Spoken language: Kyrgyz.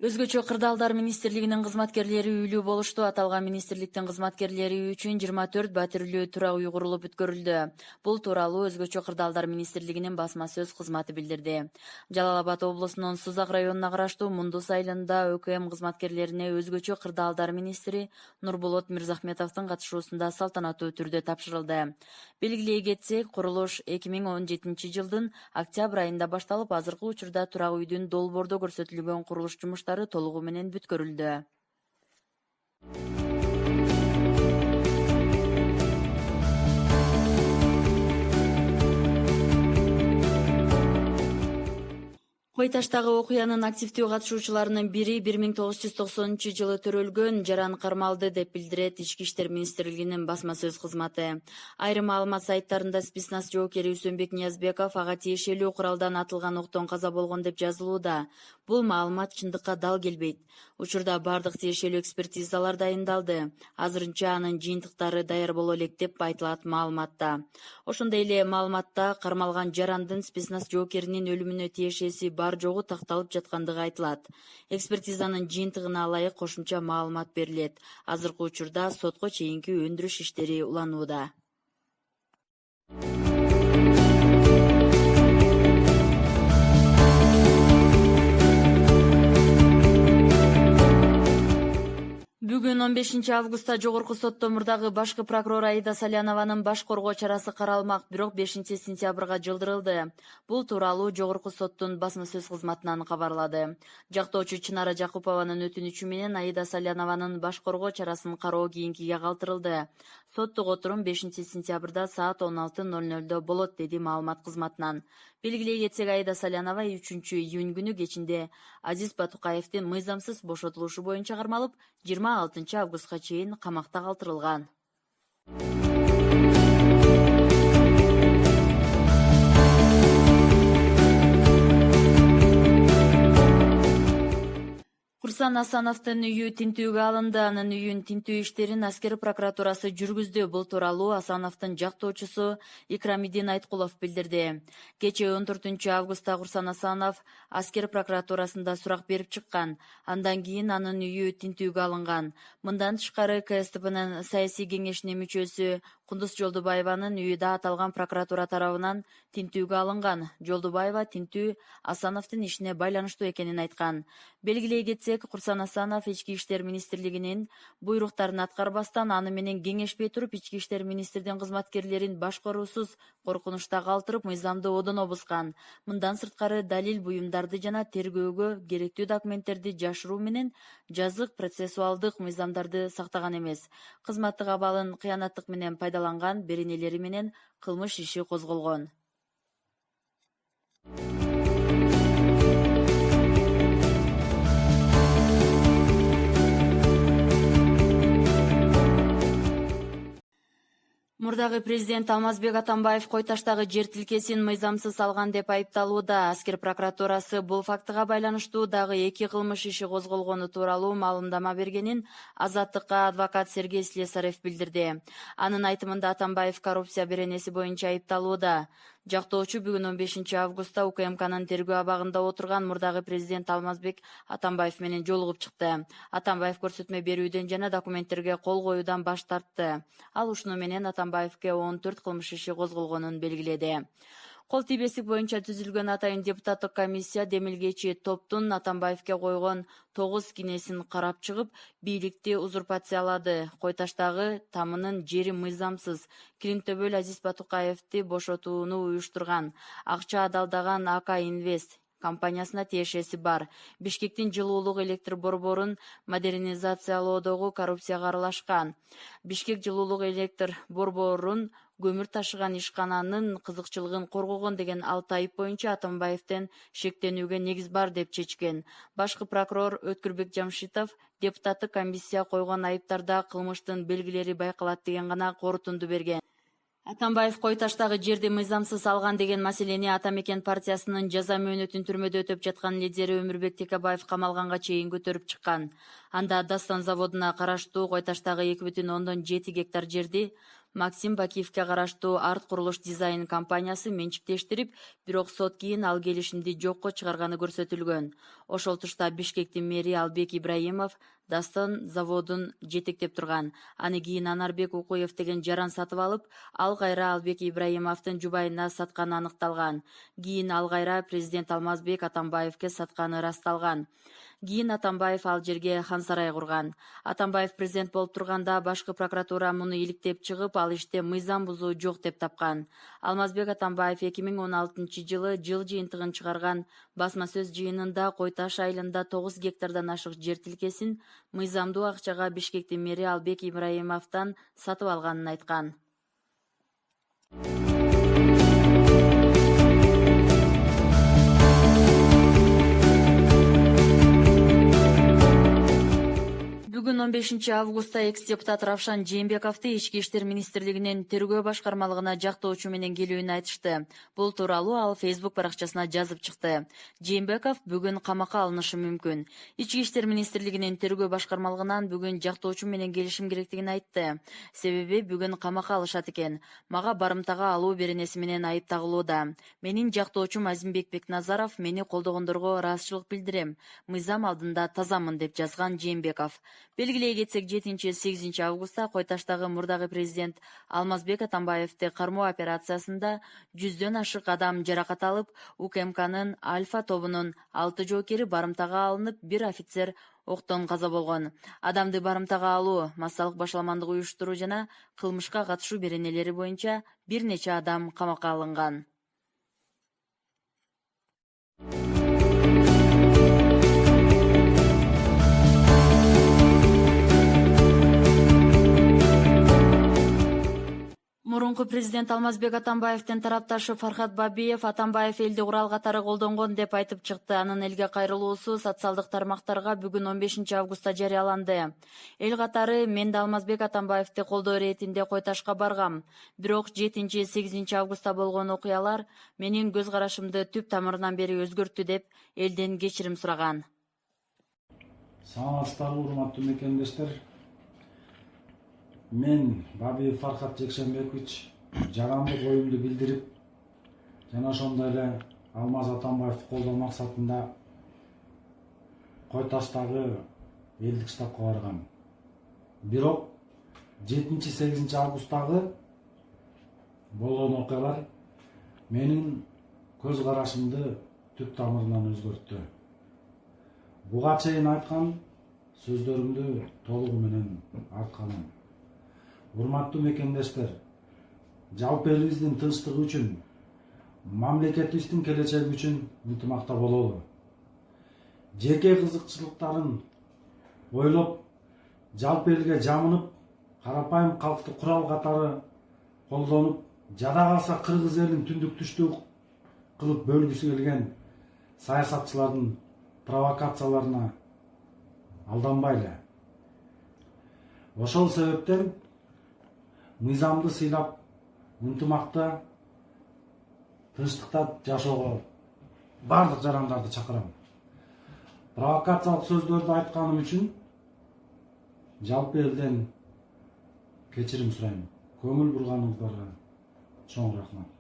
Өзгөчө кырдаалдар министрлигинин кызматкерлери үйлүү болушту. Аталган министрликтин кызматкерлери үчүн 24 батирлүү турак үй курулуп бүткөрүлдү. Бул тууралуу Өзгөчө кырдаалдар министрлигинин басма сөз кызматы билдирди. Жалал Абад облусунун Сузак районуна караштуу Мундус айылында ÖKM кызматкерлерине өзгөчө кырдаалдар министри Нурболот Мирзахметовдун катышуусунда салтанаттуу түрдө тапшырылды. Белгилей кетсек, курулуш 2017 жылдын октябрь айында башталып, азыркы учурда турак үйдүн долбоордо көрсөтүлгөн курулуш жумуштары толугу менен бүткөрүлдү. Кой таштагы окуянын активдүү катышуучуларынын бири 1990 жылы төрөлгөн Жаран кармалды деп билдирет Ички иштер министрлигинин басма сөз кызматы. Айрым маалымат сайттарында спецназ жоокери Үсөнбек Ниязбеков ага тиешелүү куралдан атылган октон каза болгон деп жазылууда. Бул маалымат чындыкка дал келбейт. Учурда бардык тиешелүү экспертизалар дайындалды. Азырынча анын жыйынтыктары даяр боло элек деп айтылат маалыматта. Ошондой эле маалыматта кармалган Жарандын спецназ жоокеринин өлүмүнө тиешеси бар жогу такталып жаткандыгы айтылат. Экспертизанын жыйынтыгына ылайык кошумча маалымат берилет. Азыркы учурда сотко чейинки өндүрүш иштери уланууда. Бүгүн 15 августта Жогорку сотто мурдагы башкы прокурор Аида Салянованын баш коргоо чарасы каралмак, бирок 5 сентябрга жылдырылды. Бул тууралуу Жогорку соттун басма сөз кызматынан кабарлады. Жактоочу Чынара Жакупованын өтүнүчү менен Аида Салянованын баш коргоо чарасын кароо кийинкиге калтырылды. Соттук отурум 5 сентябрда саат 16:00 болот, деди маалымат кызматынан. Белгилей кетсек, Аида Салянова 3 июнь күнү кечинде Азиз Батукаевдин мыйзамсыз бошотулушу боюнча кармалып, 26 августка чейин камакта калтырылган. Курсан Асановдун үйү тинтүүгө алынды. Анын үйүн тинтүү иштерин аскер прокуратурасы жүргүздү. Бул тууралуу Асановдун жактоочусу Икрамидин Айткулов билдирди. Кечээ 14 августта Курсан Асанов аскер прокуратурасында сурак берип чыккан. Андан кийин анын үйү тинтүүгө алынган. Мындан тышкары КСДПнын саясий кеңешинин мүчөсү Кундуз Жолдубаеванын үйү да аталган прокуратура тарабынан тинтүүгө алынган. Жолдубаева тинтүү Асановдун ишине байланыштуу экенин айткан. Белгилей кетсек, Курсан Асанов Ички иштер министрлигинин буйруктарын аткарбастан, аны менен кеңешпей туруп, Ички иштер министрдин кызматкерлерин башкаруусуз коркунучта калтырып, мыйзамды одоно бузган. Мындан сырткары далил буюмдарды жана тергөөгө керектүү документтерди жашыруу менен жазык процессуалдык мыйзамдарды сактаган эмес. Кызматтык абалын кыянаттык менен пайдаланган беренелери менен кылмыш иши козголгон. Мурдагы президент Алмазбек Атамбаев Кой таштагы жер тилкесин мыйзамсыз алган деп айыпталууда. Аскер прокуратурасы бул фактыга байланыштуу дагы 2 кылмыш иши козголгону тууралуу маалымдама бергенин Азаттыкка адвокат Сергей Слесарев билдирди. Анын айтымында Атамбаев коррупция беренеси боюнча айыпталууда. Жактоочу бүгүн 15 августта УКМКнын тергөө абагында отурган мурдагы президент Алмазбек Атамбаев менен жолугуп чыкты. Атамбаев көрсөтмө берүүдөн жана документтерге кол коюудан баш тартты. Ал ушуну менен Атамбаевке 14 кылмыш иши козголгонун белгиледи. Кол тийбестик боюнча түзүлгөн атайын депутаттык комиссия демилгечи топтун Атамбаевке койгон 9 кинесин карап чыгып, бийликти узурпациялады. Кой таштагы тамынын жери мыйзамсыз. Килимтөбөл Азиз Батукаевди бошотууну уюштурган. Акча адалдаган АК Инвест компаниясына тиешеси бар. Бишкектин жылуулук электр борборун модернизациялоодогу коррупцияга аралашкан. Бишкек жылуулук электр борборун көмүр ташыган ишкананын кызыкчылыгын коргогон деген 6 айып боюнча Атамбаевден шектенүүгө негиз бар деп чечкен. Башкы прокурор Өткүрбек Жамшитов депутаттык комиссия койгон айыптарда кылмыштын белгилери байкалат деген гана корутунду берген. Атамбаев Кой таштагы жерди мыйзамсыз алган деген маселени Ата Мекен партиясынын жаза мөөнөтүн түрмөдө өтөп жаткан лидери Өмүрбек Текебаев камалганга чейин көтөрүп чыккан. Анда Дастан заводуна караштуу Кой таштагы 2,7 гектар жерди Максим Бакиевке караштуу арт курулуш дизайн компаниясы менчиктештирип, бирок сот кийин ал келишимди жокко чыгарганы көрсөтүлгөн. Ошол тушта Бишкектин мэри Албек Ибраимов Дастан заводун жетектеп турган. Аны кийин Анарбек Укуев деген жаран сатып алып, ал кайра Албек Ибраимовдун жубайына сатканы аныкталган. Кийин ал кайра президент Алмазбек Атамбаевке сатканы ырасталган. Кийин Атамбаев ал жерге хан сарай курган. Атамбаев президент болуп турганда башкы прокуратура муну иликтеп чыгып, ал иште мыйзам бузуу жок деп тапкан. Алмазбек Атамбаев 2016 жыл жыйынтыгын чыгарган басма сөз жыйынында Кой Таш айылында 9 гектардан ашык жер тилкесин мыйзамдуу акчага Бишкектин мэри Албек Ибраимовдон сатып алганын айткан. Бүгүн 15 августта экс-депутат Равшан Жээнбековду Ички иштер министрлигинин тергөө башкармалыгына жактоочу менен келүүнү айтышты. Бул тууралуу ал Facebook баракчасына жазып чыкты. Жээнбеков бүгүн камакка алынышы мүмкүн. Ички иштер министрлигинин тергөө башкармалыгынан бүгүн жактоочу менен келишим керектигин айтты. Себеби бүгүн камакка алышат экен. Мага барымтага алуу беренеси менен айып тагылууда. Менин жактоочум Азимбек Бекназаров, мени колдогондорго ыраазычылык билдирем. Мыйзам алдында тазамын деп жазган Жээнбеков. Белгилей кетсек, 7-8 августта Кой Таштагы мурдагы президент Алмазбек Атамбаевди кармоо операциясында 100дөн ашык адам жаракат алып, УКМКнын Альфа тобунун 6 жоокери барымтага алынып, 1 офицер октон каза болгон. Адамды барымтага алуу, массалык башаламандык уюштуруу жана кылмышка катышуу беренелери боюнча бир нече адам камакка алынган. Мурунку президент Алмазбек Атамбаевдин тарапташы Фархат Бабиев Атамбаев элди курал катары колдонгон деп айтып чыкты. Анын элге кайрылуусу социалдык тармактарга бүгүн 15 августта жарыяланды. Эл катары мен да Алмазбек Атамбаевди колдоо иретинде Кой Ташка баргам. Бирок 7-8 августта болгон окуялар менин көз карашымды түп тамырынан бери өзгөрттү деп элден кечирим сураган. Саламатсыздарбы, урматтуу мекендештер. Мен Бабиев Фархат Жекшенбекович жарандык оюмду билдирип, жана ошондой эле Алмаз Атамбаевди колдоо максатында Кой Таштагы элдик штабка баргам. Бирок 7-8 августтагы болгон окуялар менин көз карашымды түп тамырынан өзгөрттү. Буга чейин айткан сөздөрүмдү толугу менен артканам. Урматтуу мекендештер, жалпы элибиздин тынчтыгы үчүн, мамлекетибиздин келечеги үчүн ынтымакта бололу. Жеке кызыкчылыктарын ойлоп, жалпы элге жамынып, карапайым калкты курал катары колдонуп, жада калса кыргыз элин түндүк түштүк кылып бөлгүсү келген саясатчылардын провокацияларына алданбайлы. Ошол себептен мыйзамды сыйлап, ынтымакта, тынчтыкта жашоого бардык жарандарды чакырам. Провокациялык сөздөрдү айтканым үчүн жалпы элден кечирим сурайм. Көңүл бурганыңыздарга чоң рахмат.